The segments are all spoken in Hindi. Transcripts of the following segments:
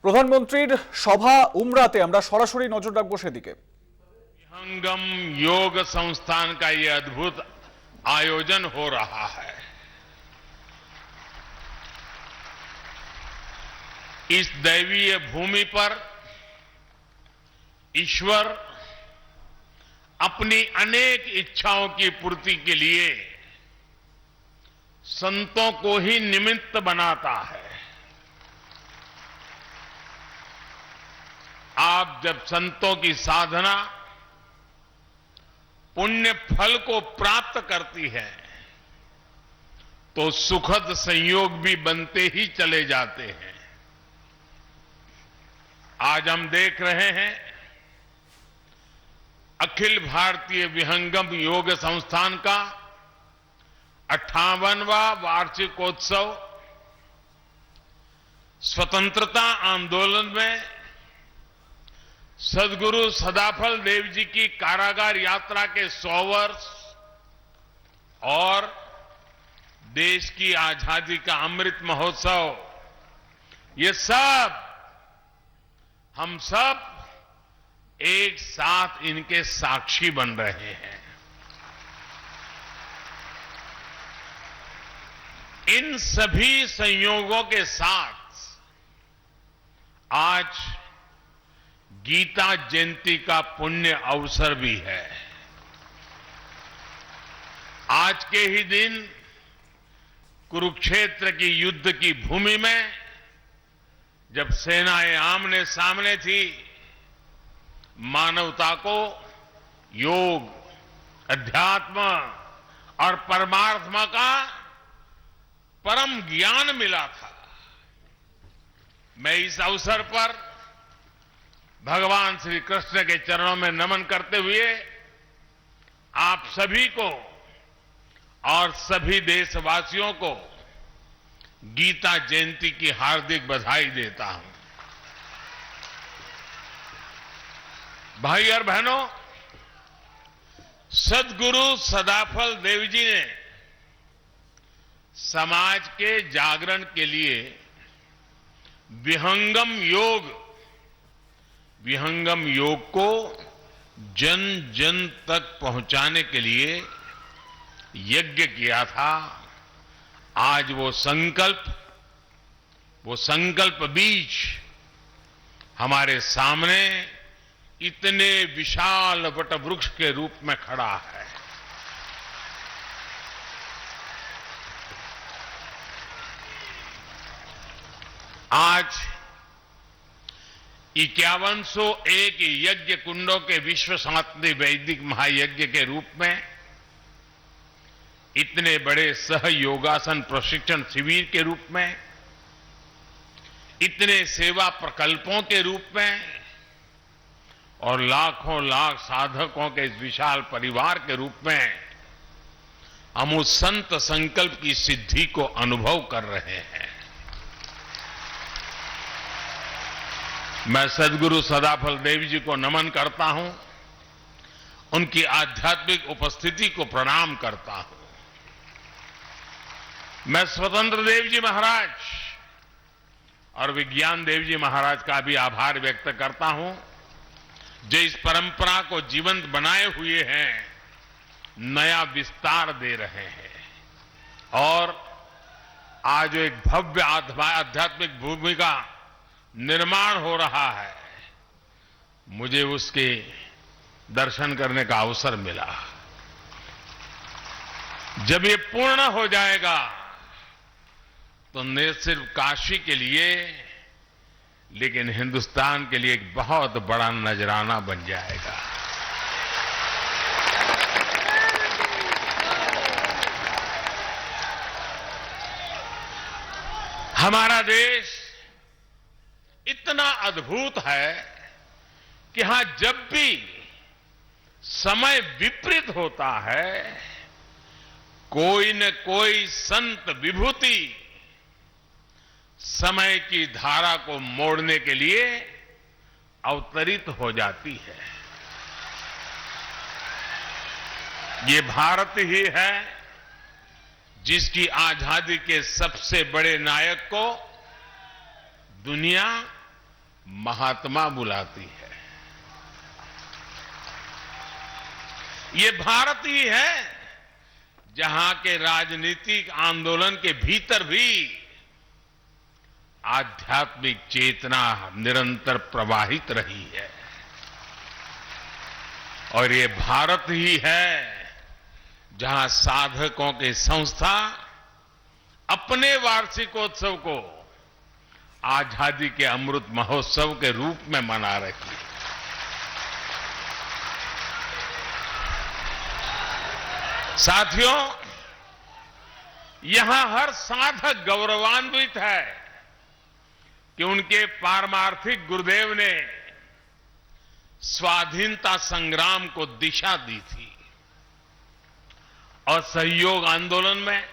প্রধানমন্ত্রীর সভা উমরাতে আমরা সরাসরি নজর রাখবো সেদিকে। विहंगम योग संस्थान का ये अद्भुत आयोजन हो रहा है। इस दैवीय भूमि पर ईश्वर अपनी अनेक इच्छाओं की पूर्ति के लिए संतों को ही निमित्त बनाता है। आप जब संतों की साधना पुण्य फल को प्राप्त करती है तो सुखद संयोग भी बनते ही चले जाते हैं। आज हम देख रहे हैं अखिल भारतीय विहंगम योग संस्थान का 58वां वार्षिकोत्सव स्वतंत्रता आंदोलन में सदगुरु सदाफल देव जी की कारागार यात्रा के 100 वर्ष और देश की आजादी का अमृत महोत्सव, ये सब हम सब एक साथ इनके साक्षी बन रहे हैं। इन सभी संयोगों के साथ आज गीता जयंती का पुण्य अवसर भी है। आज के ही दिन कुरुक्षेत्र की युद्ध की भूमि में जब सेनाएं आमने सामने थी, मानवता को योग, अध्यात्म और परमात्मा का परम ज्ञान मिला था। मैं इस अवसर पर भगवान श्री कृष्ण के चरणों में नमन करते हुए आप सभी को और सभी देशवासियों को गीता जयंती की हार्दिक बधाई देता हूं। भाई और बहनों, सदगुरु सदाफल देव जी ने समाज के जागरण के लिए विहंगम योग को जन जन तक पहुंचाने के लिए यज्ञ किया था। आज वो संकल्प बीज हमारे सामने इतने विशाल वटवृक्ष के रूप में खड़ा है। आज 5101 यज्ञ कुंडों के विश्व शांति वैदिक महायज्ञ के रूप में इतने बड़े सहयोगासन प्रशिक्षण शिविर के रूप में, इतने सेवा प्रकल्पों के रूप में और लाखों लाख साधकों के इस विशाल परिवार के रूप में हम उस संत संकल्प की सिद्धि को अनुभव कर रहे हैं। मैं सदगुरु सदाफल देव जी को नमन करता हूं, उनकी आध्यात्मिक उपस्थिति को प्रणाम करता हूं। मैं स्वतंत्र देव जी महाराज और विज्ञान देव जी महाराज का भी आभार व्यक्त करता हूं, जो इस परंपरा को जीवंत बनाए हुए हैं, नया विस्तार दे रहे हैं और आज एक भव्य आध्यात्मिक भूमि का निर्माण हो रहा है। मुझे उसके दर्शन करने का अवसर मिला। जब ये पूर्ण हो जाएगा तो न सिर्फ काशी के लिए लेकिन हिंदुस्तान के लिए एक बहुत बड़ा नजराना बन जाएगा। हमारा देश इतना अद्भुत है कि यहां जब भी समय विपरीत होता है, कोई न कोई संत विभूति समय की धारा को मोड़ने के लिए अवतरित हो जाती है। ये भारत ही है जिसकी आजादी के सबसे बड़े नायक को दुनिया महात्मा बुलाती है। ये भारत ही है जहां के राजनीतिक आंदोलन के भीतर भी आध्यात्मिक चेतना निरंतर प्रवाहित रही है। और ये भारत ही है जहां साधकों की संस्था अपने वार्षिकोत्सव को आजादी के अमृत महोत्सव के रूप में मना रही है। साथियों, यहां हर साधक गौरवान्वित है कि उनके पारमार्थिक गुरुदेव ने स्वाधीनता संग्राम को दिशा दी थी और सहयोग आंदोलन में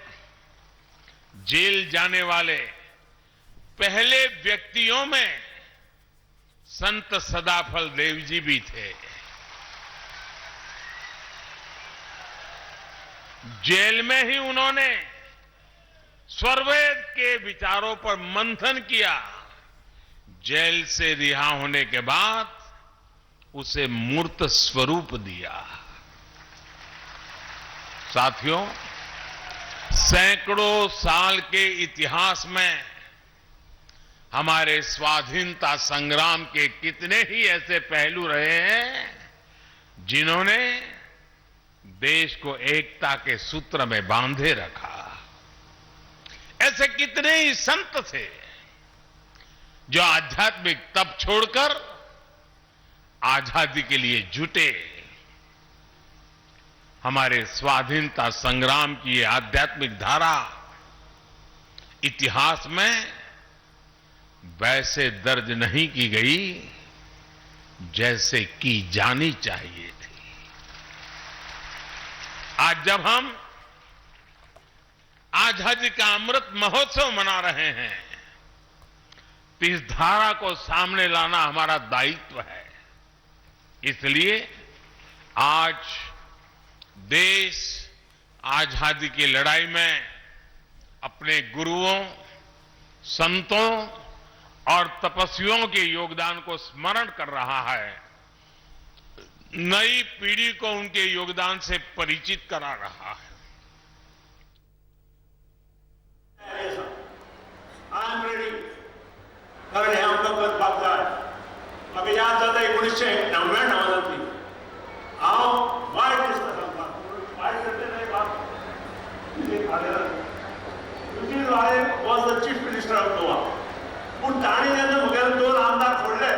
जेल जाने वाले पहले व्यक्तियों में संत सदाफल देव जी भी थे। जेल में ही उन्होंने स्वरवेद के विचारों पर मंथन किया। जेल से रिहा होने के बाद उसे मूर्त स्वरूप दिया। साथियों, सैकड़ों साल के इतिहास में हमारे स्वाधीनता संग्राम के कितने ही ऐसे पहलू रहे हैं जिन्होंने देश को एकता के सूत्र में बांधे रखा। ऐसे कितने ही संत थे जो आध्यात्मिक तप छोड़कर आजादी के लिए जुटे। हमारे स्वाधीनता संग्राम की ये आध्यात्मिक धारा इतिहास में वैसे दर्ज नहीं की गई जैसे की जानी चाहिए थी। आज जब हम आजादी का अमृत महोत्सव मना रहे हैं तो इस धारा को सामने लाना हमारा दायित्व है। इसलिए आज देश आजादी की लड़ाई में अपने गुरुओं, संतों और तपस्वियों के योगदान को स्मरण कर रहा है। नई पीढ़ी को उनके योगदान से परिचित करा रहा है। कारण हे आमकां करपाक जाय। म्हाका याद जाता 1999 हांव वायट दिसता सांगपाक, वायट करता बाब सुशील वाळे was the chief minister of Goa. पूण ताणें जेन्ना म्हगेले 2 आमदार फोडले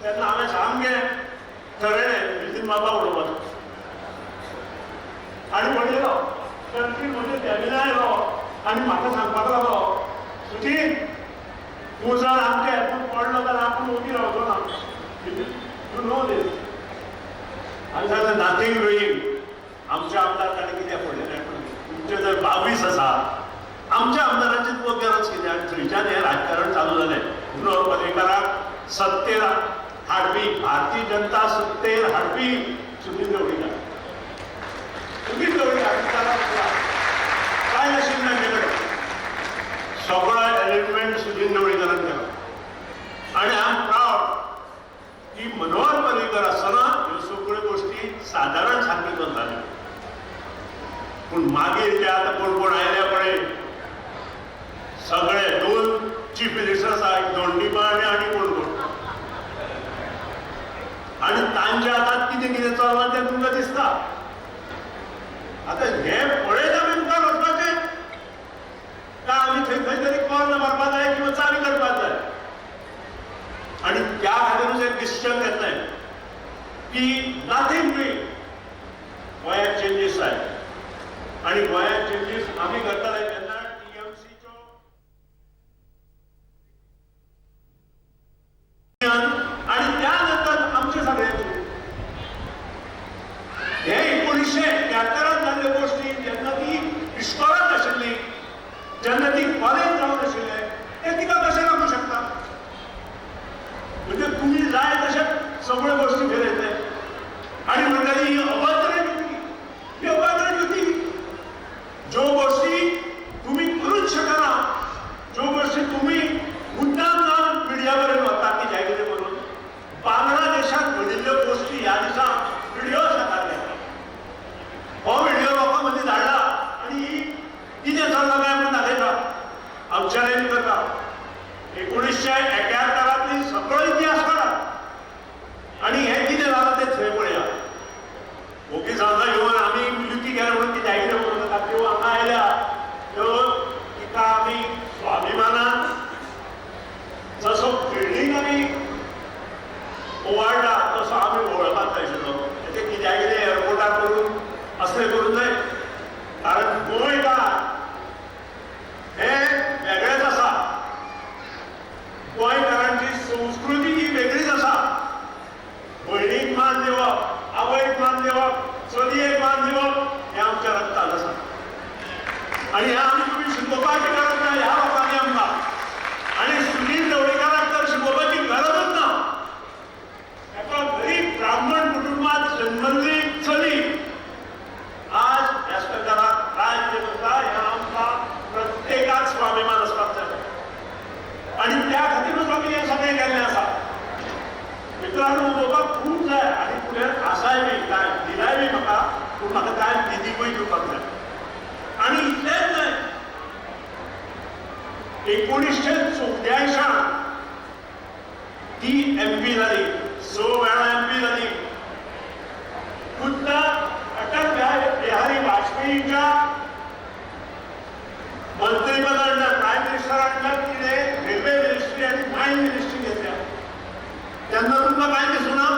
तेन्ना हांवें सामकें ठरयलें नितीन बाबा उडोवपाचो आनी म्हणलेलो कंट्री म्हणजे फॅमिली आयलो आनी म्हाका सांगपाक लागलो, सुशील तूं जर आमच्या हातून पडलो जाल्यार आपूण उबी रावचो ना। You know these. आनी सांगलें नथींग डुईंग। आमचे आमदार ताणें कित्याक फोडले? तुमचे जर 22 आसा, आमच्या आमदारांची तुका गरज कितें? आनी थंयच्यान हें राजकारण चालू जालें। म्हणून पर्रीकाराक सत्तेर हाडपी, भारतीय जनता सत्तेर हाडपी सुनील ढवळीकर। सुनील ढवळीकर काय नाशिल्लें गेलें, सगळो अरेंजमेंट सुनील ढवळीकरान केलो। आनी आय एम प्राउड की मनोहर पर्रीकर आसतना ह्यो सगळ्यो गोश्टी सादारण सारक्यो चलताल्यो। पूण मागीर ते आतां कोण कोण आयले पळय, सगळे 2 चीफ मिनिस्टर्स आहा, दोंडीमाने आनी कोण कोण, आनी तांच्या हातांत कितें कितें चललां तें तुमकां दिसता। आतां हें पळयत आमी मुखार वचपाचें काय आमी थंय खंय तरी कॉर्न मारपाक जाय किंवा चाली करपाक जाय? आनी त्या खातीरूच एक डिसिजन घेतलें की नथींग डुईंग। गोंयांत चेंजीस जाय आनी गोंयांत चेंजीस आमी करतले तेन्ना टीएमसीच्यो आनी त्या नंतर आमचे सगळ्यांचे हे 1973 जाल्ल्यो गोश्टी जेन्ना ती इश्कोलांत आशिल्ली, जेन्ना ती कॉलेज जावन आशिल्लें, तें तिका कशें लागूं शकता? म्हणजे तुम्ही जाय तशें सगळ्यो गोश्टी फिरयले आनी म्हणटाली ही अभद्र युती, ही अभद्र युती। ज्यो गोश्टी तुम्ही करूच शकना, ज्यो गोश्टी तुम्ही मुद्दाम जावन मिडिया कडेन वता ती जाय कितें 1971 सगळो इतिहास काढा आणि हे कितें जालां तें थंय पळया. ओके सांगता येवन आमी युती केल्या म्हणून कितें आयडिया म्हणून नाका त्यो हांगा आयल्या त्यो तिका आमी स्वाभिमानान जसो बिल्डींग आमी ओवाळटा तसो आमी ओळखपाक जाय आशिल्लो. तेचे कित्याक एअरपोर्टार करून असलें करूं न्हय. कारण गोंयकार हे वेगळेच आसा. गोंयकारांची संस्कृती ही वेगळीच आसा. भयणीक मान दिवप, आवयक मान दिवप, चलयेक मान दिवप हें आमच्या रक्तांत आसा. आणि हें आमी तुमी शिकोवपाची गरज ना ह्या लोकांनी आमकां. आणि सुनील ढवळीकाराक तर शिकोवपाची गरजच ना. एका गरीब ब्राह्मण कुटुंबात जन्मल्ली चली आज ह्या सरकाराक राज्य करता हें आमकां प्रत्येकाक स्वाभिमान आसपाक जाय. आणि त्या खातीरूच आमी हें सगळें केल्लें आसा. मित्रांनो उलोवपाक खूब जाय आनी फुडें आसाय बी टायम दिलाय बी म्हाका. पूण म्हाका टायम निदीकूय दिवपाक जाय. आणि इतलेंच न्हय 1984 ती MP जाली. 6 वेळा MP जाली. खुद्द अटल बिहारी वाजपेयीच्या मंत्रिपदांतल्यान प्रायम मिनिस्टरांतल्यान कितें रेल्वे मिनिस्ट्री आनी मायन मिनिस्ट्री घेतल्या. तेन्ना तुमकां कांय दिसूं ना.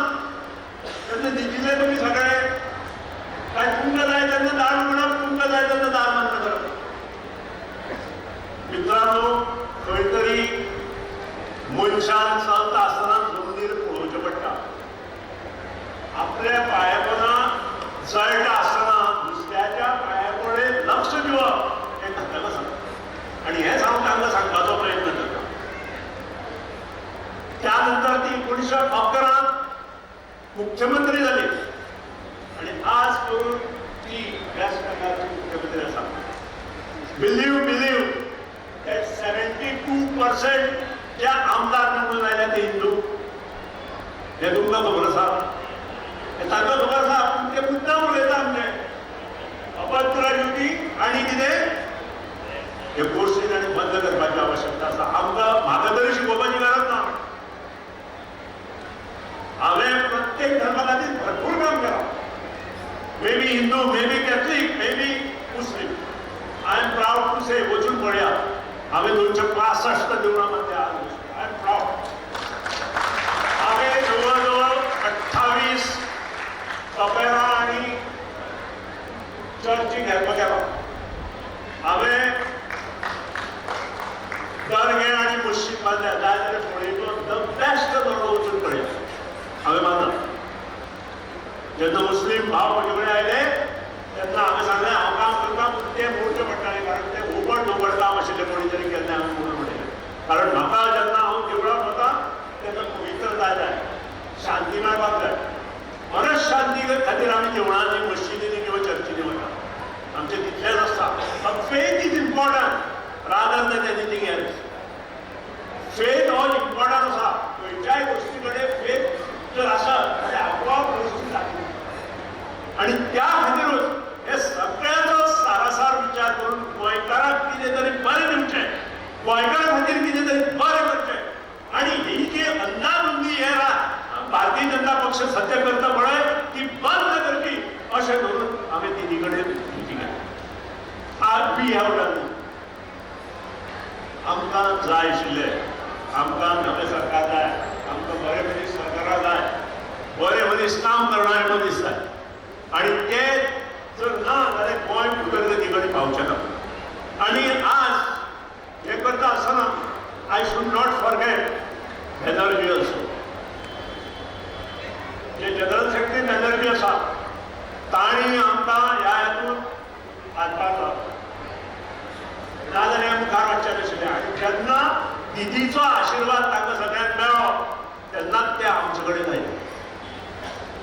तेन्ना दिजिल्ले तुमी सगळे काय तुमकां जाय तेन्ना दाळ म्हणप, तुमकां जाय तेन्ना दाळ बंद करप. मित्रांनो खंय तरी मनशान चलता आसतना जमनीर पळोवचें पडटा. आपल्या पांयापणा जळटा आसतना दुसऱ्याच्या पांया कडेन लक्ष दिवप हें घातक आसा. आणि हेंच हांव तांकां सांगपाचो प्रयत्न करता. त्यानंतर ती 1911 मुख्यमंत्री जाली आणि आज करून ती वेस्ट बंगालची मुख्यमंत्री आसा. बिलीव that 72% ज्या आमदार निवडून आयल्या ते हिंदू. हे तुमकां खबर आसा. हे तांकां खबर आसा. पूण ते मुद्दाम उलयता आमचे अभद्र युती आनी कितें हे गोष्टी तांणी बंद करपाची आवश्यकता आसा. म्हाका तरी शिकोवपाची गरज ना. हांवें प्रत्येक धर्मा खातीर भरपूर काम केलां. May be Hindu, may be Catholic, may be Muslim. I am proud to say वचून पळया हांवें 265 देवळां बांदल्या. आय एम प्राऊड. हांवें जवळ जवळ 28 कपेरां आनी चर्ची घेवपाक गेलो. हांवें दर्गे आनी मशीद बांदल्या. जाय जाल्यार पळयतो द बेस्ट दर्गो वचून पळया. हांवें बांदला. जेन्ना मुस्लीम भाव म्हजे कडेन आयले तेन्ना हांवें सांगलें हांव काम करता पूण ते मोडचें पडटालें. कारण ते उबड काम आशिल्लें कोणी तरी केल्लें हांवें म्हणून म्हणलें. कारण म्हाका जेन्ना हांव देवळांत वता तेन्ना पवित्रताय जाय, शांती मेळपाक जाय. मनशांती खातीर आमी देवळांनी, मशिदींनी किंवा चर्चीनी वता. आमचें तितलेंच आसता. Faith is important rather than anything else. Faith हो इम्पॉर्टंट आसा. खंयच्याय गोश्टी कडेन फेथ जर आसत जाल्यार आपोआप गोश्टी जातली. आणि त्या खातीरूच हे सगळ्याचो सारासार विचार करून गोंयकाराक कितें तरी बरें दिवचें, गोंयकारा खातीर कितें तरी बरें करचें. आणि ही जी अंदाबंदी हे भारतीय जनता पक्ष सध्या करता पळय ती बंद करची अशें करून हांवें तिनी कडेन युती केली. आज वी हॅव डन. आमकां जाय आशिल्लें, आमकां नवें सरकार जाय, आमकां बरे मनीस सरकारां जाय, बरे मनीस काम करणारे मनीस जाय. आणि ते जर ना जाल्यार गोंय प्रगती कडेन पावचें ना. आणि आज हे करता आसतना I should not forget Banerjee also. J general secretary Banerjee आसा तांणी आमकां ह्या हातूंत हातभार लावलो. नाजाल्यार मुखार वचचें नाशिल्लें. आनी जेन्ना दिदीचो आशिर्वाद तांकां सगळ्यांक मेळ्ळो तेन्नाच ते आमचे कडेन आयले.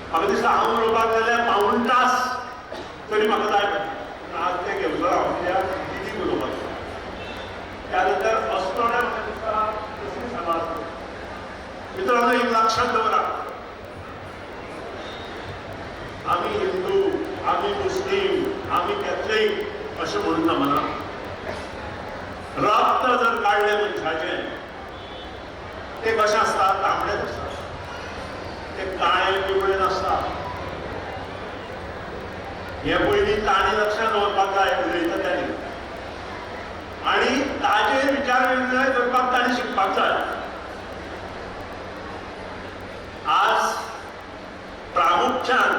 म्हाका दिसता हांव उलोवपाक गेल्यार पाऊण तास तरी म्हाका जाय पडटा. आज ते घेवचो हांव कित्याक दिदीक उलोवपाक. त्यानंतर अस्तोड्या म्हाका दिसता दुसरी सभा आसतली. मित्रांनो एक लक्षात दवरा. आमी हिंदू, आमी मुस्लीम, आमी कॅथलीक अशें म्हणून ना मना. रक्त जर काडलें मनशाचें ते कशें आसता, तांबडेच आसता, ते काळे पिवळे नासता. हे पयलीं ताणी लक्षात दवरपाक जाय उलयता तेणी, आनी ताजेर विचार विनिमय करपाक ताणी शिकपाक जाय. आज प्रामुख्यान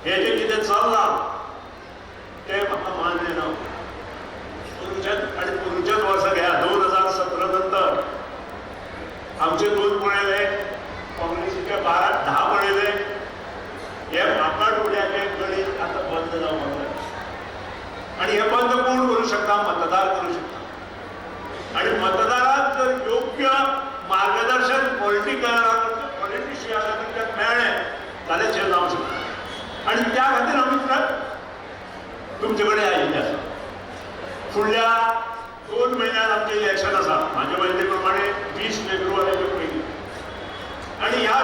हे जे कितें चल्लां ते म्हाका मान्य ना. पूर्वीच्याच वर्सा घ्या 2017 नंतर आमचे 2 पळयले, काँग्रेसीचे 10 पळयले. हे माकड उड्याचे गणित आता बंद जावपाक जाय. आणि हे बंद कोण करू शकता? मतदार करू शकता. आणि मतदाराक जर योग्य मार्गदर्शन पॉलिटिशियनांकडल्यान मेळ्ळें जाल्यार चेंज जावंक शकता. आणि त्या खातीर आमी तुमचे कडेन आयिल्ले आसा. फुडल्या 2 म्हयन्यात आमचें इलेक्शन आसा, म्हाजे माहिती प्रमाणे 20 फेब्रुवारीचे पयलीं. आनी ह्या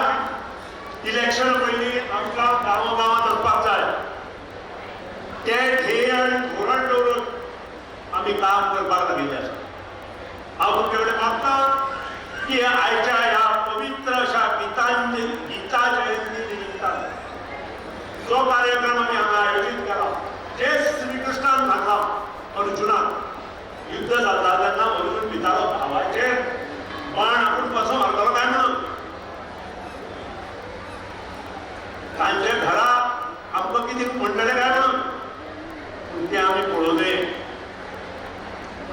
इलेक्शना पयलीं आमकां गांवागांवांत वचपाक जाय. ते ध्येय आनी धोरण दवरून आमी काम करपाक लागिल्ले आसा. हांव तुमचे कडेन मागतां की आयच्या ह्या पवित्र अशा गीता जयंती निमित्तान जो कार्यक्रम आमी हांगा आयोजीत केला, जे श्रीकृष्णान सांगला अर्जुनाक युद्ध जाता तेन्ना अर्जुन भितालो भावाचेर बाण आपूण कसो मारतलो काय म्हणून. तांचे घरा आमकां कितें म्हणटले काय म्हणून, पूण तें आमी पळोवले.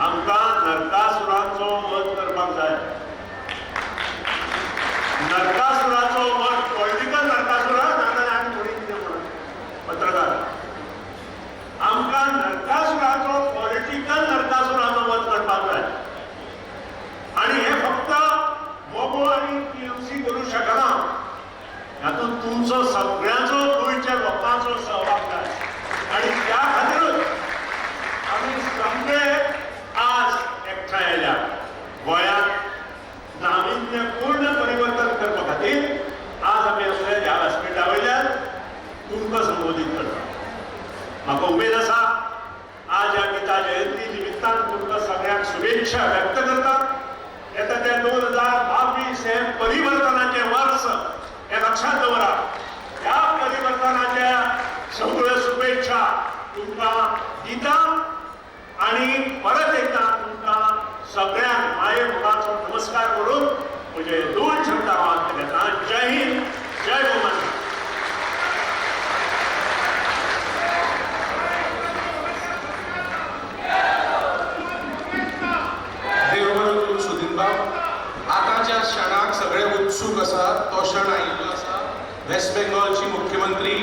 आमकां नरकासुराचो वध करपाक जाय. नरकासुराचो वध पॉलिटिकल नरकासुरा नाजाल्यार आमी थोडी कितें म्हणत पत्रकार. आमकां नरकासुराचो पॉलिटिकल नरकासुराचो वध करपाक जाय. आनी हे फक्त मोबो आनी टीएमसी करूं शकना. हातूंत तुमचो सगळ्यांचो गोंयच्या लोकांचो सहभाग जाय. आनी त्या खातीरूच आमी सगळे आज एकठांय आयल्या. गोंयांत नाविन्यपूर्ण परिवर्तन करपा खातीर आज आमी आपल्या ह्या व्यासपीठा वयल्यान तुमकां संबोधीत करता. म्हाका उमेद आसा आज ह्या गीता जयंती निमित्तान तुमकां सगळ्यांक शुभेच्छा व्यक्त करता. येता ते 2022 हे परिवर्तनाचें वर्स हे लक्षात दवरा. ह्या परिवर्तनाच्या सगळ्यो शुभेच्छा तुमकां दिता. आणि परत एकदा तुमकां सगळ्यांक माये मुखाचो नमस्कार करून म्हजे 2 शब्द हांव घेता. जय हिंद, जय गोमाता. देव बरो करूं सुदीनबाब. आतांच्या क्षणाक सगळे उत्सूक आसात. तो क्षण आयिल्लो आसा. वेस्ट बेंगॉलची मुख्यमंत्री,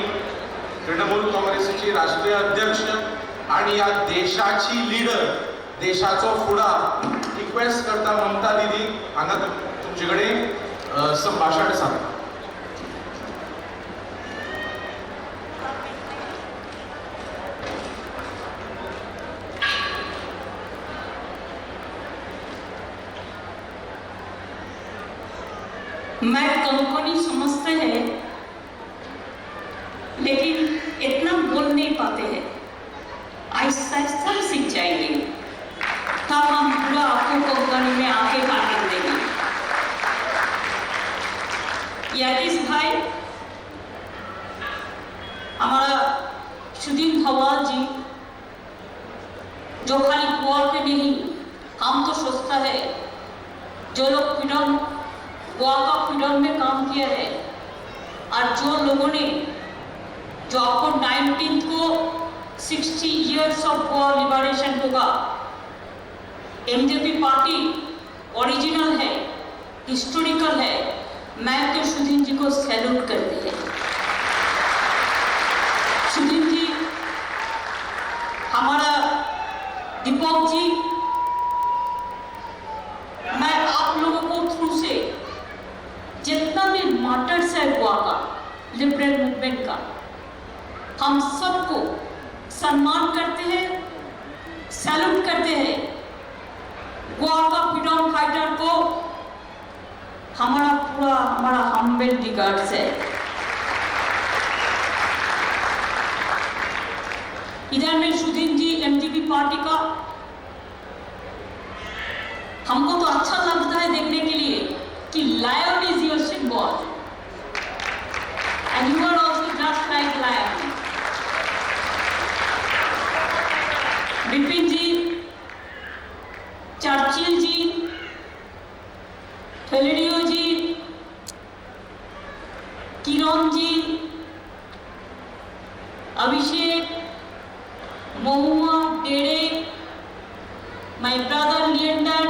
तृणमूल काँग्रेसीची राष्ट्रीय अध्यक्ष आणि या देशाची लीडर, देशाचो फुडार रिक्वेस्ट करता ममता दीदी हांगा तुमचे कडेन संभाषण आसा. मैं कंपनी समझते हैं लेकिन इतना बोल नहीं पाते हैं. आहिस्ता आहिस्ता सीख जाएंगे, तब हम पूरा आपको कंपनी में आके काट देंगे. यादिस भाई, हमारा सुदीन धवाल जी जो खाली गोवा के नहीं, हम तो सोचता है जो लोग फ्रीडम गोवा का फ्रीडम में काम किया है और जो लोगों ने जो आपको 19 को 60 इयर्स ऑफ गोवा लिबरेशन होगा. एमजेपी पार्टी ओरिजिनल है, हिस्टोरिकल है. मैं तो सुदीन जी को सैल्यूट करती है. सुदीन जी, हमारा दीपक जी, मैं आप लोगों को थ्रू से जितना भी मार्टर्स है गोवा का लिबरल मूवमेंट का, हम सबको सम्मान करते हैं, सैल्यूट करते हैं. गोवा का फ्रीडम फाइटर को हमारा हम्बल रिगार्ड्स है. इधर में सुदीन जी एमजीपी पार्टी का, हमको तो अच्छा लगता है देखने के लिए फेलिडियो जी, किरण जी, अभिषेक, महुआ, डेरे, माय ब्रदर लिएंडर,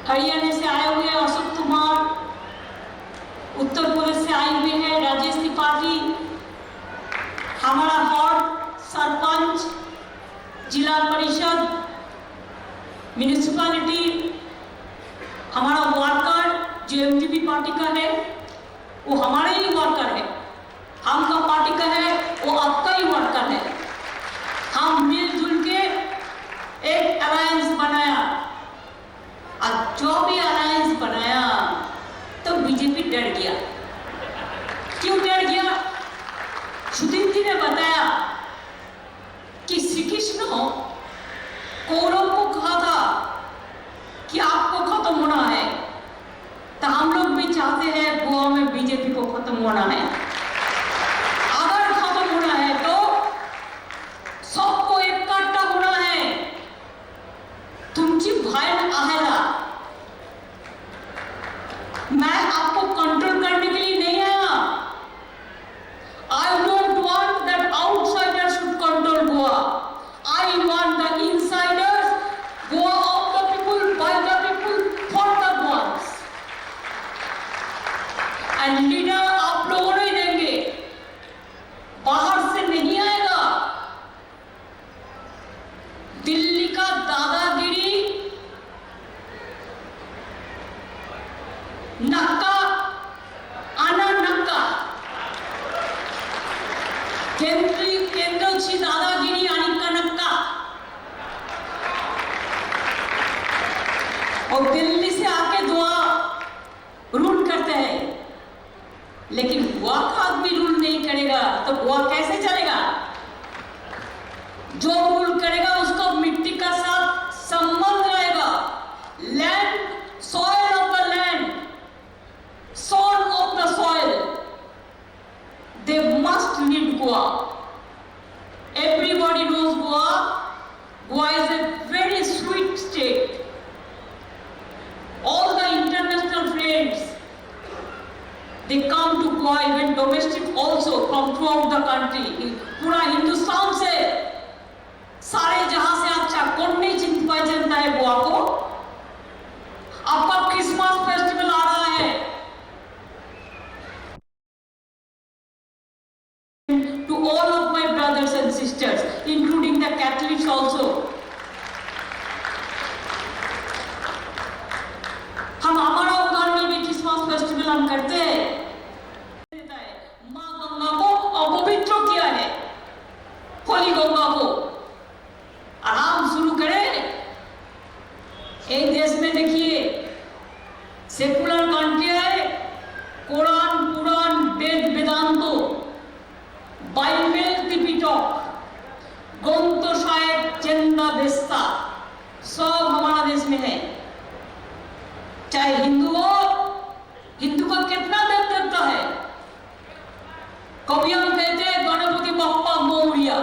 हरियाणा से आए हुए अशोक कुमार, उत्तर प्रदेश से आए हुए हैं राजेश त्रिपाठी, हमारा वार्ड सरपंच, जिला परिषद, म्यूनिसिपैलिटी, हमारा वर्कर जो एमजीपी पार्टी का है वो हमारे ही वर्कर है, हम का पार्टी का है वो आपका ही वर्कर है। हम मिलजुल के एक अलायंस बनाया और जो भी अलायंस बनाया तो बीजेपी डर गया। क्यों डर गया? सुधीर जी ने बताया कि श्री कृष्ण कौरव को कहा था कि आपको खत्म होना है, तो हम लोग भी चाहते हैं गोवा में बीजेपी को खत्म होना है। अगर खत्म होना है तो सबको इकट्ठा होना है। तुमची भाई आहेला, मैं आपको कंट्रोल करने के लिए नहीं आया। I don't want that outsiders should control Goa. I want the insiders, Goa of the people, by the people, for the Goans. And leader आप लोगों ने देंगे, बाहर से नहीं आएगा। दिल्ली का दादागिरी, नक्का आना नक्का, केंद्राची दादागिरी आणि कनक्का, और दिल्ली से आके दुआ रूल करते हैं, लेकिन गोवा का आदमी रूल नहीं करेगा तो गोवा कैसे चलेगा? जो रूल करेगा उसको मिट्टी का साथ संबंध रहेगा। Land, soil of the land, soul of the soil, they must lead Goa. Everybody knows Goa. Goa is a very sweet state. All the international friends, they come to Goa, even domestic also from throughout the country. पूरा हिंदुस्तान से, सारे जहां से अच्छा कौन नहीं पहचानता है गोवा को। आपका क्रिसमस फेस्टिवल आ रहा है, to all of my brothers and sisters, including the Catholics also. हम हमारा उदाहरण में भी क्रिसमस फेस्टिवल हम करते हैं। माँ गंगा को अपवित्र किया है, होली गंगा को। आराम शुरू करें। एक देश में देखिए सेकुलर कंट्री है, कुरान, पुराण, वेद, वेदांतो, बाइबल, त्रिपिटक, ग्रंथ साहिब, चंदा, बेस्ता सब हमारा देश में है। चाहे हिंदू हो, हिंदू का कितना देव देवता है? कभी हम कहते हैं गणपति बप्पा मोरिया,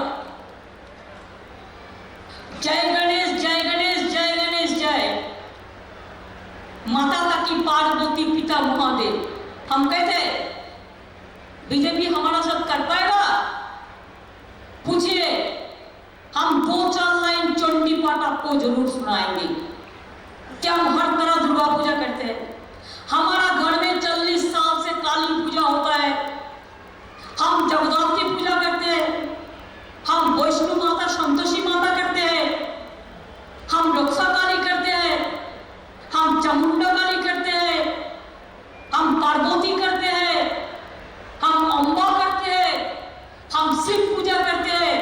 जय गणेश, जय गणेश, जय गणेश, जय माता की पार्वती, पिता महादेव। हम कहते हैं बीजेपी हमारा साथ कर पाएगा? पूछिए, हम 2-4 लाइन चंडी पाठ आपको जरूर सुनाएंगे। क्या हम हर तरह दुर्गा पूजा करते हैं? हमारा घर में 40 साल से काली पूजा होता है। हम जगदात्री पूजा करते हैं, हम वैष्णो माता, संतोषी माता करते हैं, हम रक्षा काली करते हैं, हम चामुंडा काली करते हैं, हम पार्वती करते हैं, हम अम्बा करते हैं, हम शिव पूजा करते हैं।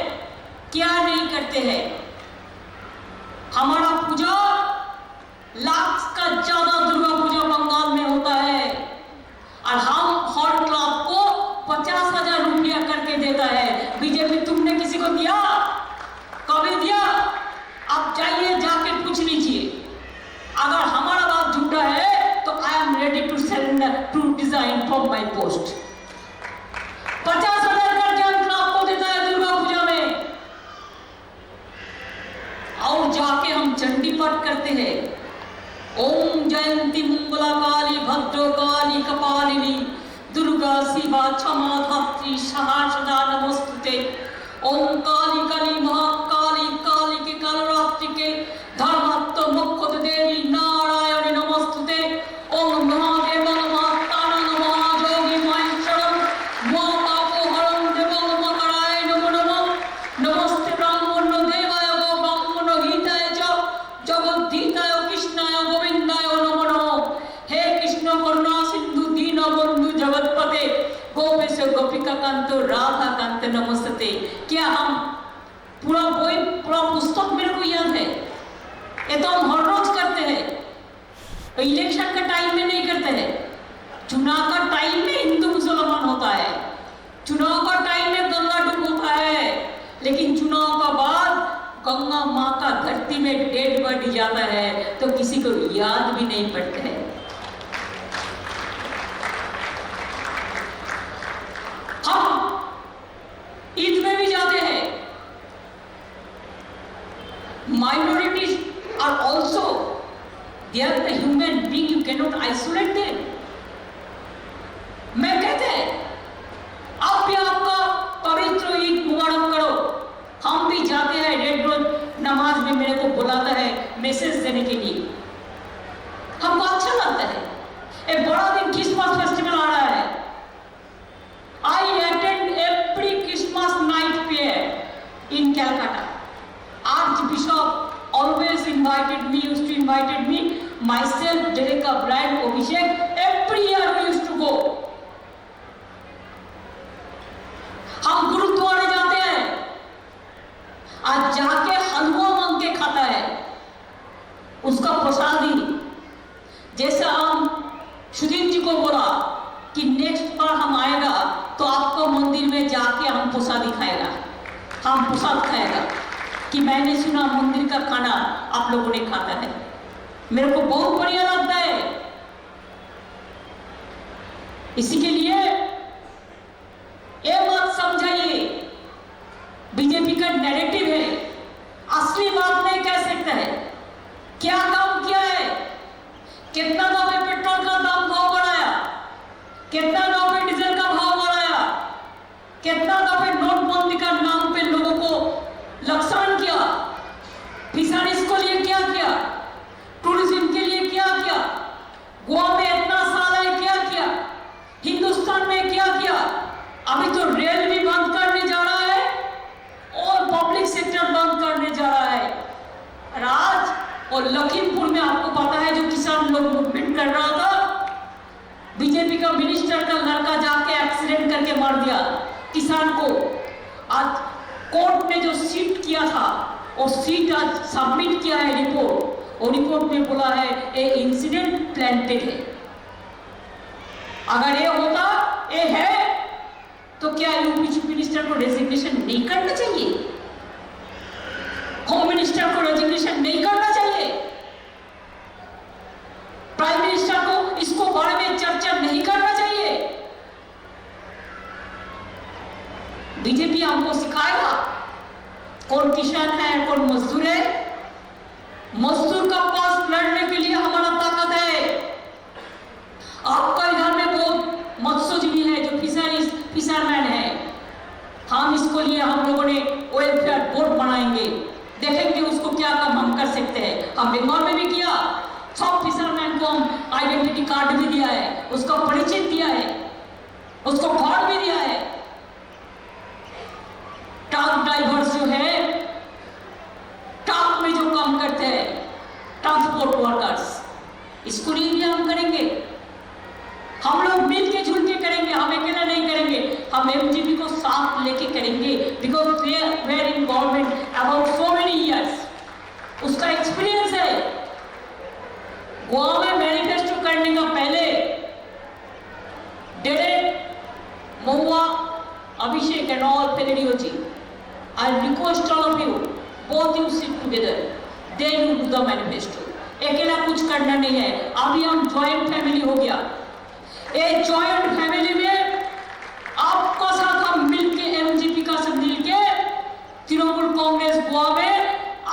क्या नहीं करते हैं? हमारा पूजा लाख का ज्यादा दुर्गा पूजा बंगाल में होता है, और हम हर क्लब को 50,000 रुपया करके देता है। बीजेपी तुमने किसी को दिया? कभी दिया? आप जाइए, जाके पूछ लीजिए। अगर हमारा बात झूठा है तो I am ready to surrender, to resign from my post. 50,000 करके हम क्लब को देता है दुर्गा पूजा में, और जाके हम चंडी पाठ करते हैं। ओम जयंती मंगला काली भद्र काली कपालिनी दुर्गा शिवा क्षमा धात्री सदा नमस्तुते। ओम काली काली महाकाली काली के कालरात्रि के धर्मात्म मुख्य देवी नारायणी नमस्तुते। ओम महादेव महातारण महाजोगी महेश्वरम महापापोहरम देवं महाराय नमो नमः। नमस्ते ब्राह्मणो देवाय गो ब्राह्मणो हिताय च जगद्धिताय कृष्णाय गोविंदाय नमो नमः। हे कृष्ण करुणा सिंधु दीन बंधु जगतपते गोपेश गोपिका कांत राधा कांत नमस्ते। क्या हम पूरा पुस्तक मेरे को याद है? ये तो हम हर रोज करते हैं, इलेक्शन का टाइम में नहीं करते हैं। चुनाव का टाइम में हिंदू मुसलमान होता है, चुनाव का टाइम में गंगा डूब होता है, लेकिन चुनाव का बाद गंगा माँ का धरती में डेड बॉडी जाता है तो किसी को याद भी नहीं पड़ता है। हम ईद में भी जाते हैं। Minorities are also they are the human being, you cannot isolate them. मैं कहते हैं आप भी आपका पवित्र ईद मुबारक करो। हम भी जाते हैं रेड रोज नमाज में, मेरे को बुलाता है मैसेज देने के लिए, हमको अच्छा लगता है। एक बड़ा दिन क्रिसमस फेस्टिवल आ रहा है। I attend every Christmas night prayer in Calcutta. Archbishop always invited me, used to invited me, myself, Derek Brian, Abhishek, every year we used to go. हम गुरुद्वारे जाते हैं, आज जाके हलवा मांग के खाता है, उसका प्रसादी। जैसा हम सुदीप जी को बोला कि नेक्स्ट बार हम आएगा तो आपको मंदिर में जाके हम प्रसादी खाएगा, हम प्रसाद खाएगा कि मैंने सुना मंदिर का खाना आप लोगों ने खाता है। मेरे को बहुत बढ़िया लगता है। इसी के लिए ये बात समझाइए, बीजेपी का नैरेटिव है, असली बात नहीं कह सकता है। क्या काम किया है? कितना दफे पेट्रोल का दाम भाव बढ़ाया, कितना दफे डीजल का भाव बढ़ाया, कितना दफे नोटबंदी का नाम पे लोगों को लक्षण किया, फिशरीज को लिए क्या किया, टूरिज्म के लिए क्या किया, गोवा में इतना साल है क्या किया, हिंदुस्तान में क्या किया। अभी तो रेल भी बंद करने जा रहा है और पब्लिक सेक्टर बंद करने जा रहा है। आज और लखीमपुर में आपको पता है जो किसान लोग मूवमेंट कर रहा था, बीजेपी का मिनिस्टर का लड़का जाके एक्सीडेंट करके मार दिया किसान को। आज कोर्ट ने जो सीट किया था और सीट आज सबमिट किया है रिपोर्ट, और रिपोर्ट में बोला है ये इंसिडेंट प्लांटेड है। अगर ये होता ये है तो क्या यूपी चीफ मिनिस्टर को रेजिग्नेशन नहीं करना चाहिए? होम मिनिस्टर को रेजिग्नेशन नहीं करना चाहिए? प्राइम मिनिस्टर को इसको बारे में चर्चा नहीं करना चाहिए? बीजेपी हमको सिखाएगा कौन किसान है कौन मजदूर है। मजदूर का पास लड़ने के लिए हमारा ताकत है। आपका इधर में बहुत मत्स्यजीवी है जो फिशरमैन है, हम इसको लिए हम लोगों ने वेलफेयर बोर्ड बनाएंगे, देखेंगे उसको क्या काम हम कर सकते हैं। हम बंगाल में भी किया, सब फिशरमैन को हम आइडेंटिटी कार्ड भी दिया है, उसका परिचय दिया है, उसको घर भी दिया है। ट्रक ड्राइवर्स जो है ट्रक में जो काम करते हैं, ट्रांसपोर्ट वर्कर्स, इसको लिए भी हम करेंगे। हम लोग मिल के जुल के करेंगे, हम अकेला नहीं करेंगे, हम एमजीपी को साथ लेके करेंगे। Because they were in government about so many years, उसका एक्सपीरियंस है। गोवा में मैनिफेस्टो करने का पहले Derek, Mahua, Abhishek and all पेलेडियो ji, I request all of you, both you sit together, then you do the manifesto. अकेला कुछ करना नहीं है। अभी हम ज्वाइंट फैमिली हो गया, एक जॉइंट फैमिली में आपका साथ हम मिलके एमजीपी का सब मिलके तृणमूल कांग्रेस गोवा में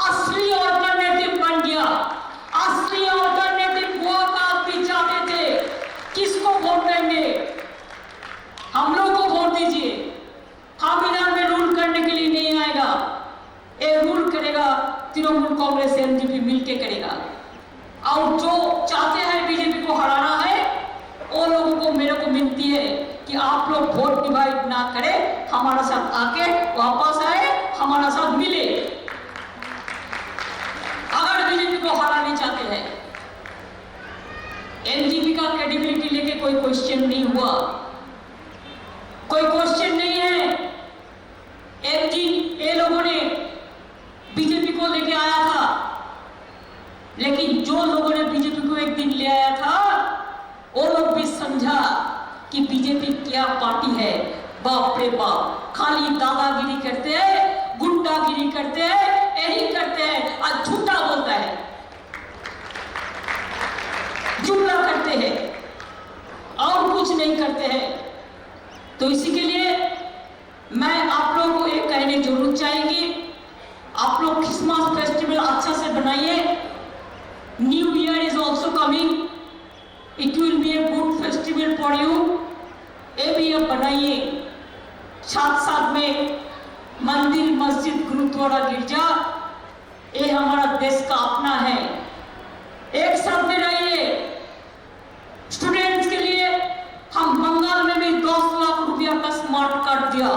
असली ऑल्टरनेटिव बन गया। असली ऑल्टरनेटिव गोवा का आके वापस आए, हमारा साथ मिले। अगर बीजेपी को हराने चाहते हैं, एनडीपी का क्रेडिबिलिटी लेके कोई क्वेश्चन नहीं हुआ, कोई क्वेश्चन नहीं है। एक दिन ये लोगों ने बीजेपी को लेके आया था, लेकिन जो लोगों ने बीजेपी को एक दिन ले आया था, वो लोग भी समझा कि बीजेपी क्या पार्टी है। बाप रे बाप, खाली दादागिरी करते हैं, गुंडागिरी करते हैं, यही करते हैं और झूठा बोलता है, जुमला करते हैं और कुछ नहीं करते हैं। तो इसी के लिए मैं आप लोगों को एक कहने जरूर चाहेंगे, आप लोग क्रिसमस फेस्टिवल अच्छा से बनाइए। New year is also coming, it will be a good festival for you. ये भी अब बनाइए, साथ साथ में मंदिर, मस्जिद, गुरुद्वारा, गिरजा, ये हमारा देश का अपना है। एक साथ में रहिए। स्टूडेंट्स के लिए हम बंगाल में भी 10 लाख रुपया का स्मार्ट कार्ड दिया।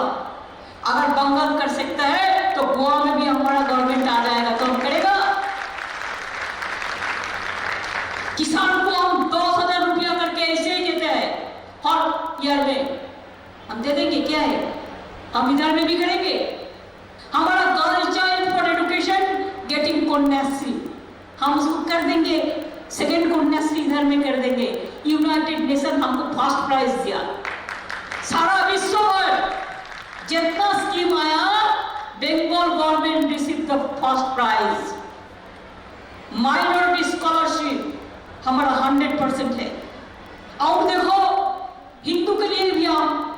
अगर बंगाल कर सकता है तो गोवा में भी हमारा गवर्नमेंट आ जाएगा तो हम करेगा। किसान को हम 10,000 रुपया करके ऐसे ही देते हैं हर ईयर में, हम दे देंगे, क्या है, हम इधर में भी करेंगे। हमारा girl child for education getting Kanyashree हम उसको कर देंगे, सेकेंड कन्याश्री इधर में कर देंगे। यूनाइटेड नेशन हमको फर्स्ट प्राइज दिया। सारा विश्व में जितना स्कीम आया, Bengal government receive the first prize. Minority scholarship हमारा 100% है। और देखो, हिंदू के लिए भी हम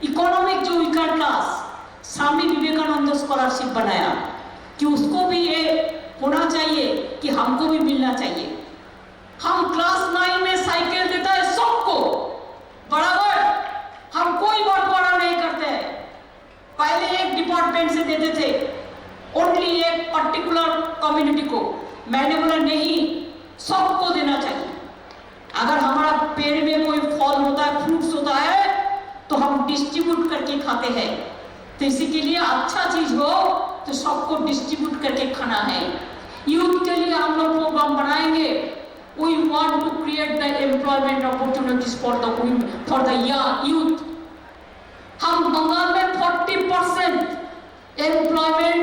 इकोनॉमिक जो weaker class, Swami Vivekananda scholarship बनाया कि उसको भी ये होना चाहिए कि हमको भी मिलना चाहिए। हम क्लास 9 में साइकिल देता है सबको बराबर, हम कोई बंटवारा नहीं करते। पहले एक डिपार्टमेंट से देते थे, ओनली एक पर्टिकुलर कम्युनिटी को। मैंने बोला नहीं, सबको देना चाहिए। अगर हमारा पेड़ में कोई फल होता है, फ्रूट्स होता है, तो हम डिस्ट्रीब्यूट करके खाते हैं। तो इसी के लिए अच्छा चीज हो तो सबको डिस्ट्रीब्यूट करके खाना है। यूथ के लिए हम लोग प्रोग्राम बनाएंगे। We want to create the employment opportunities for the young youth. हम बंगाल में 40% एम्प्लॉयमेंट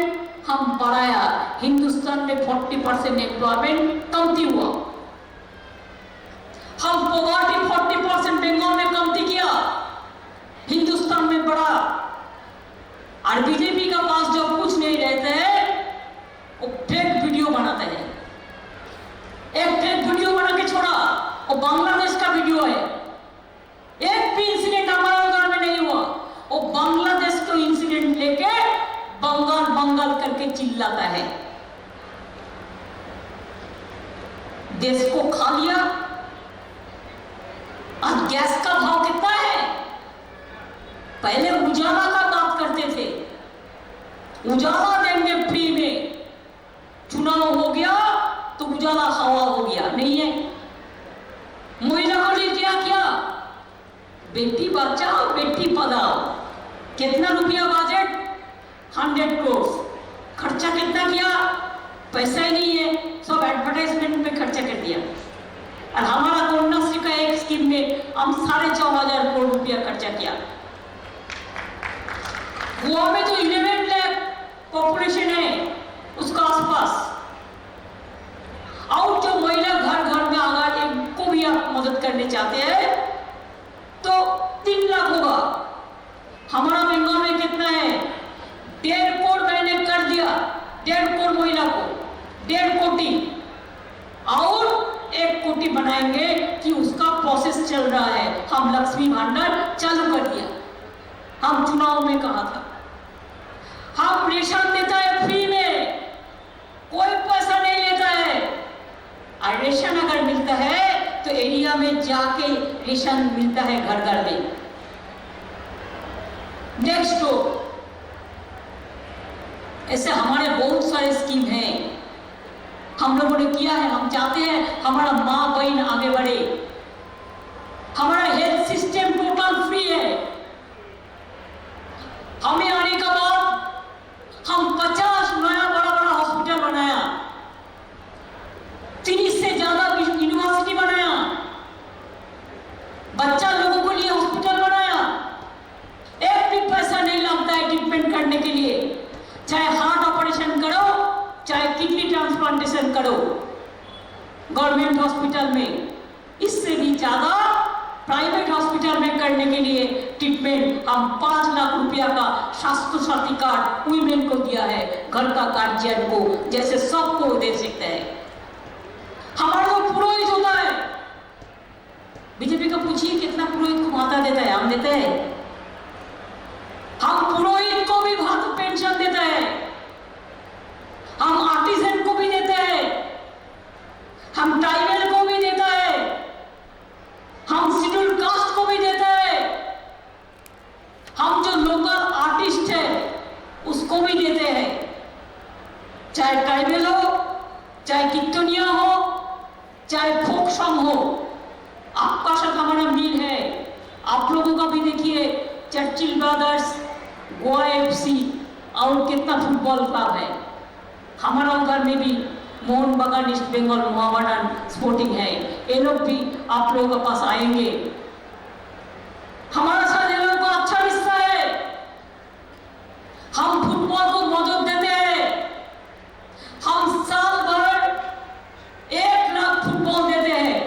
हम बढ़ाया, हिंदुस्तान में 40% एम्प्लॉयमेंट कमती हुआ। हम पॉवर्टी 40% बंगाल में कमती किया, हिंदुस्तान में बढ़ा। और बीजेपी का पास जब कुछ नहीं रहता है, वो फेक वीडियो बनाते हैं। एक फेक वीडियो बना के छोड़ा, वो बांग्लादेश का वीडियो है। एक भी इंसिडेंट हमारे उधर में नहीं हुआ, वो बांग्लादेश को इंसिडेंट लेके बंगाल बंगाल करके चिल्लाता है। देश को खा लिया। आज गैस का भाव कितना है? पहले उजाला का बात करते थे, उजाला देंगे फ्री में। चुनाव हो गया तो उजाला हवा हो गया, नहीं है। महिला को लिए क्या बेटी बचाओ बेटी पढ़ाओ। कितना रुपया बजट? 100 करोड़। खर्चा कितना किया? पैसा ही नहीं है, सब एडवर्टाइजमेंट में खर्चा कर दिया। और हमारा कन्याश्री का एक स्कीम में हम 4,500 करोड़ रुपया खर्चा किया। गोवा में जो 11 लाख पॉपुलेशन है उसका आसपास, और जो महिला घर घर में अगर एक को भी आप मदद करने चाहते हैं तो 3 लाख होगा। हमारा बंगाल में कितना है? 1.5 करोड़ मैंने कर दिया, 1.5 करोड़ महिला को, 1.5 कोटी, और 1 कोटी बनाएंगे कि उसका प्रोसेस चल रहा है। हम लक्ष्मी भंडार चालू कर दिया, हम चुनाव में कहा था। हम रेशन देता है फ्री में, कोई पैसा नहीं लेता है। और रेशन अगर मिलता है तो एरिया में जाके रेशन मिलता है घर घर में। नेक्स्ट ऐसे हमारे बहुत सारे स्कीम हैं हम लोगों ने किया है। हम चाहते हैं हमारा माँ बहन आगे बढ़े। हमारा हेल्थ सिस्टम टोटल फ्री है। हमें आने गवर्नमेंट हॉस्पिटल में, इससे भी ज्यादा प्राइवेट हॉस्पिटल में करने के लिए ट्रीटमेंट हम 5 लाख रुपया का स्वास्थ्य साथी कार्ड वुमेन को दिया है, घर का गार्जियन को, जैसे सबको दे सकते हैं। हमारा तो पुरोहित होता है, बीजेपी का पूछिए कितना पुरोहित को भाता देता है, हम देते हैं। हम पुरोहित को भी भात पेंशन देते हैं, हम आर्टिजन को भी देते हैं, हम ट्राइबल को भी देता है, हम शेड्यूल कास्ट को भी देते हैं, हम जो लोकल आर्टिस्ट है उसको भी देते हैं, चाहे ट्राइबल हो, चाहे कीर्तनिया हो, चाहे फोक सॉन्ग हो। आपका साथ हमारा मिल है। आप लोगों का भी देखिए, चर्चिल ब्रदर्स, गोवा FC और कितना फुटबॉल क्लब है। हमारा उधर में भी मोहन बागान, ईस्ट बंगाल मोहम्मडन स्पोर्टिंग है, ये लोग भी आप लोगों के पास आएंगे। हमारा साथ ये लोगों का अच्छा रिश्ता है। हम फुटबॉल को मदद देते हैं, हम साल भर 1 लाख फुटबॉल देते हैं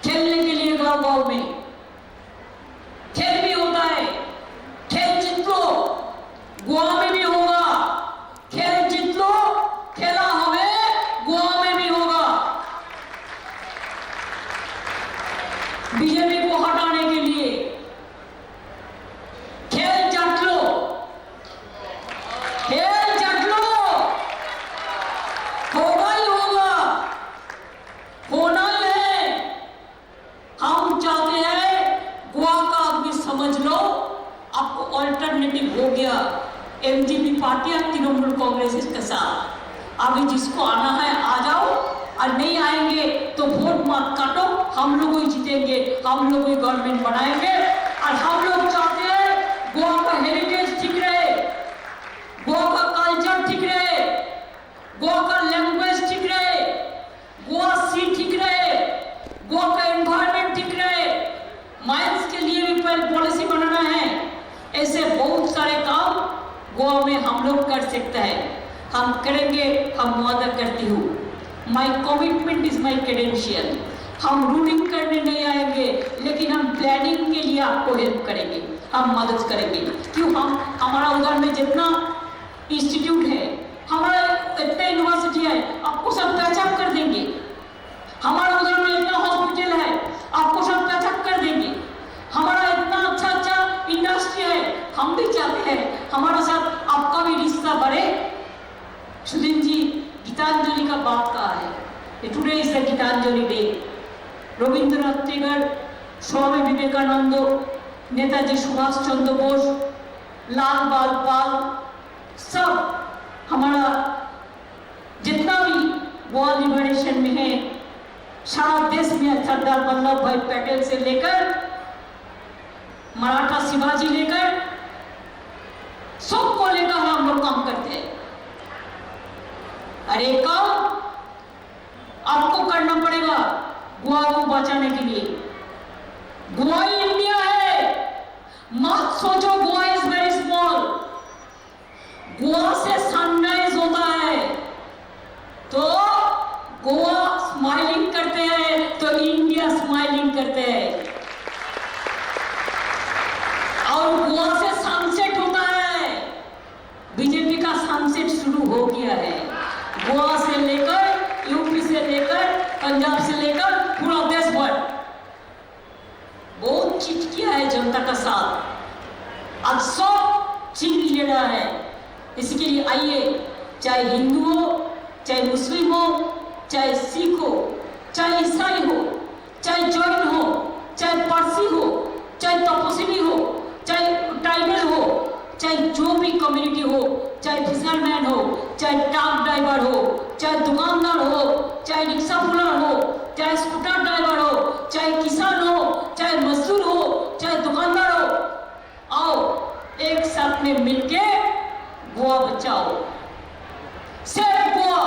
खेलने के लिए। गांव गांव में खेल भी होता है, खेल जीत लो, गोवा में भी होगा, खेल जीत लो, खेला हमें गोवा में भी होगा। बीजेपी को हटाने के लिए खेल जट लो, खेल जट लो, होगा ही होगा, होना ही है। हम चाहते हैं गोवा का आदमी समझ लो, आपको ऑल्टरनेटिव हो गया MGP पार्टी और तृणमूल कांग्रेस के साथ। अभी जिसको आना है आ जाओ, और नहीं आएंगे तो वोट मत काटो, हम लोग ही जीतेंगे, हम लोग ही गवर्नमेंट बनाएंगे। और हम लोग चाहते हैं गोवा का हेरिटेज ठीक रहे, गोवा का कल्चर ठीक रहे, गोवा का लैंग्वेज ठीक रहे, गोवा सी ठीक रहे, गोवा का एनवायरमेंट ठीक रहे, माइंस के लिए भी पॉलिसी बनाना है। ऐसे बहुत सारे काम गोवा में हम लोग कर सकते हैं, हम करेंगे, हम वादा करती हूँ। My commitment is my credential. हम रूलिंग करने नहीं आएंगे, लेकिन हम प्लानिंग के लिए आपको हेल्प करेंगे, हम मदद करेंगे। क्यों? हम हमारा उधर में जितना इंस्टीट्यूट है, हमारा इतना यूनिवर्सिटी है, आपको सब पहचान कर देंगे। हमारा उधर में इतना हॉस्पिटल है, आपको सब पहचान कर देंगे। हमारा इतना अच्छा अच्छा इंडस्ट्री है, हम भी चाहते हैं हमारा साथ आपका भी रिश्ता बढ़े। सुदीन जी, गीतांजलि का बात कहा है, today is the Gitanjali day. Rabindranath Tagore, Swami Vivekananda, Netaji Subhash Chandra Bose, Lal Bal Pal, सब हमारा जितना भी गोवा लिबरेशन में है, सारा देश में सरदार वल्लभ भाई पटेल से लेकर मराठा शिवाजी लेकर सबको लेकर हम लोग काम करते हैं। अरे काम आपको करना पड़ेगा गोवा को बचाने के लिए। गोवा इंडिया है, मत सोचो Goa is very small. Goa से सनराइज होता है तो गोवा स्माइलिंग करते हैं, तो इंडिया स्माइलिंग करते हैं। और गोवा से सनसेट होता है, बीजेपी का सनसेट शुरू हो गया है। गोवा से लेकर यूपी से लेकर पंजाब से लेकर पूरा देश भर बहुत चीज किया है जनता का साथ। आज सब चीज लेना है, इसके लिए आइए, चाहे हिंदू हो, चाहे मुस्लिम हो, चाहे सिख हो, चाहे ईसाई हो, चाहे जैन हो, चाहे पारसी हो, चाहे तपस्वी हो, चाहे ट्राइबल हो, चाहे जो भी कम्युनिटी हो, चाहे फिशरमैन हो, चाहे ट्रक ड्राइवर हो, चाहे दुकानदार हो, चाहे रिक्शा पुलर हो, चाहे स्कूटर ड्राइवर हो, चाहे किसान हो, चाहे मजदूर हो, चाहे दुकानदार हो, आओ एक साथ में मिलके गोवा बचाओ। Save Goa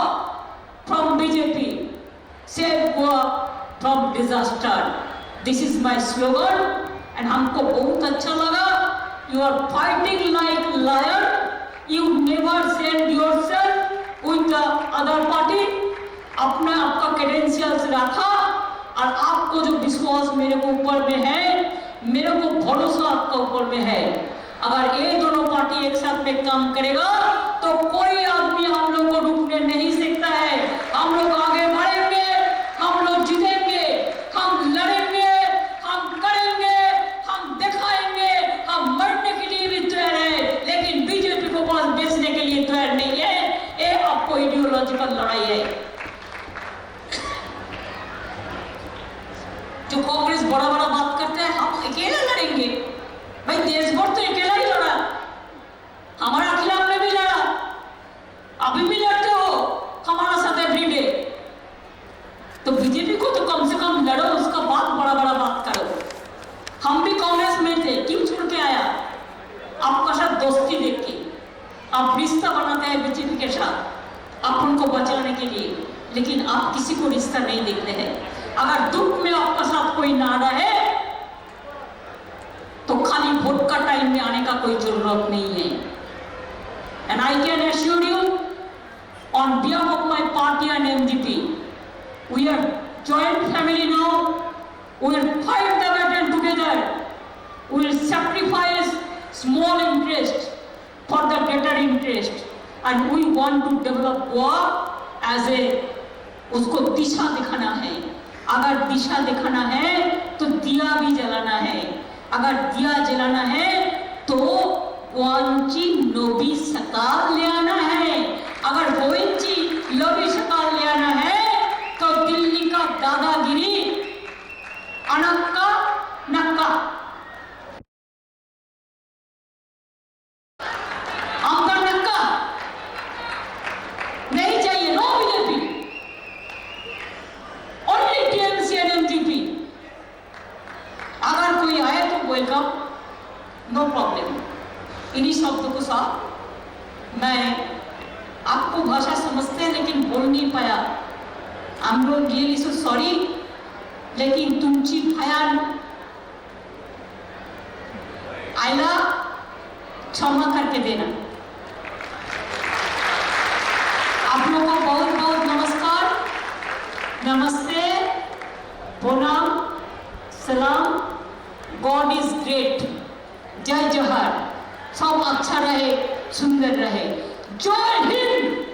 from BJP, save Goa from disaster, this is my slogan. And हमको बहुत अच्छा लगा। You are fighting like lion, you never send yourself with the other party, अपना आपका क्रेडेंशियल्स रखा और आपको जो विश्वास मेरे को ऊपर में है, मेरे को भरोसा आपका ऊपर में है, अगर ये दोनों पार्टी एक साथ में काम करेगा तो कोई आदमी हम लोग को रुकने नहीं सकता है। हम लोग आगे बढ़ेंगे, हम लोग जीतेंगे, हम लड़ेंगे, हम करेंगे, हम दिखाएंगे, हम मरने के लिए भी तैयार है, लेकिन बीजेपी को पास बेचने के लिए तैयार नहीं है। ये आपको आइडियोलॉजिकल लड़ाई है। जो कांग्रेस बड़ा बड़ा बात करते हैं, हम अकेले लड़ेंगे। भाई देश भर तो अकेला ही लड़ा, हमारा खिलाफ में भी लड़ा, अभी भी लड़ते हो हमारा साथ एवरीडे। तो बीजेपी को तो कम से कम लड़ो, उसका बात बड़ा बड़ा बात करो। हम भी कांग्रेस में थे, क्यों छोड़ के आया? आपका साथ दोस्ती देख के आप रिश्ता बनाते हैं बीजेपी के साथ अपन को बचाने के लिए, लेकिन आप किसी को रिश्ता नहीं देखते हैं। अगर दुख में आपका साथ कोई ना रहे तो खाली वोट का टाइम में आने का कोई जरूरत नहीं है। And I can assure you on behalf of my party and MDP, we are joint family now, we will fight the battle together, we will sacrifice small interest for the greater interest, and we want to develop Goa as a, उसको दिशा दिखाना है। अगर दिशा दिखाना है तो दिया भी जलाना है, अगर दिया जलाना है तो गोविंदजी लोभी सकार ले आना है, अगर गोविंदजी लोभी सकार ले आना है तो दिल्ली का दादागिरी अनक्का नक्का, अंदर नक्का नहीं चाहिए। No BJP, only TMC and MDP. अगर कोई आए तो वेलकम, नो प्रॉब्लम। इन्हीं शब्दों को साथ मैं आपको भाषा समझते हैं लेकिन बोल नहीं पाया, हम लोग रियली सो सॉरी, लेकिन तुमची भयान आयला क्षमा करके देना। आप लोगों को बहुत बहुत नमस्कार, नमस्ते, प्रणाम, सलाम, गॉड इज ग्रेट, जय जोहर, सब अच्छा रहे, सुंदर रहे, जय हिंद,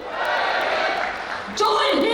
जय हिंद।